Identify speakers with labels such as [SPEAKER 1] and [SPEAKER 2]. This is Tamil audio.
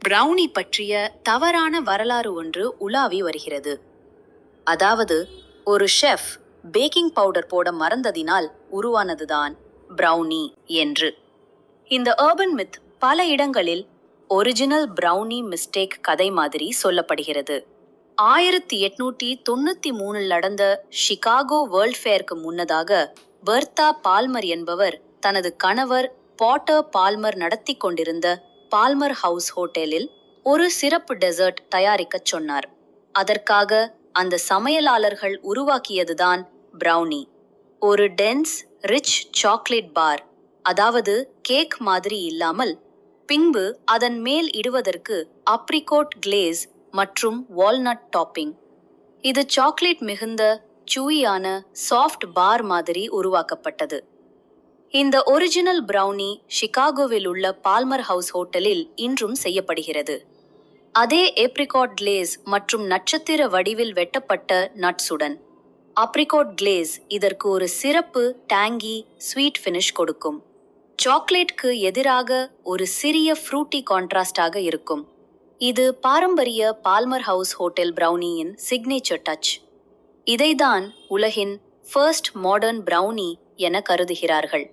[SPEAKER 1] பிரவுனி பற்றிய தவறான வரலாறு ஒன்று உலாவி வருகிறது. அதாவது, ஒரு ஷெஃப் பேக்கிங் பவுடர் போட மறந்ததினால் உருவானதுதான் பிரவுனி என்று. இந்த அர்பன் மித் பல இடங்களில் ஒரிஜினல் பிரவுனி மிஸ்டேக் கதை மாதிரி சொல்லப்படுகிறது. 1893 நடந்த ஷிகாகோ வேர்ல்ட் ஃபேருக்கு முன்னதாக பெர்தா பால்மர் என்பவர் தனது கணவர் பாட்டர் பால்மர் நடத்தி கொண்டிருந்த பால்மர் ஹவுஸ் ஹோட்டலில் ஒரு சிறப்பு டெசர்ட் தயாரிக்கச் சொன்னார். அதற்காக அந்த சமையலாளர்கள் உருவாக்கியதுதான் பிரவுனி. ஒரு டென்ஸ் ரிச் சாக்லேட் பார், அதாவது கேக் மாதிரி இல்லாமல், பின்பு அதன் மேல் இடுவதற்கு அப்ரிகோட் கிளேஸ் மற்றும் வால்நட் டாப்பிங். இது சாக்லேட் மிகுந்த சூயான சாஃப்ட் பார் மாதிரி உருவாக்கப்பட்டது. இந்த ஒரிஜினல் பிரவுனி ஷிகாகோவில் உள்ள பால்மர் ஹவுஸ் ஹோட்டலில் இன்றும் செய்யப்படுகிறது. அதே ஏப்ரிகாட் கிளேஸ் மற்றும் நட்சத்திர வடிவில் வெட்டப்பட்ட நட்ஸுடன். அப்ரிகாட் கிளேஸ் இதற்கு ஒரு சிறப்பு டேங்கி ஸ்வீட் ஃபினிஷ் கொடுக்கும். சாக்லேட்க்கு எதிராக ஒரு சிறிய ஃப்ரூட்டி கான்ட்ராஸ்டாக இருக்கும். இது பாரம்பரிய பால்மர் ஹவுஸ் ஹோட்டல் பிரவுனியின் சிக்னேச்சர் டச். இதைதான் உலகின் ஃபர்ஸ்ட் மாடர்ன் பிரவுனி என கருதுகிறார்கள்.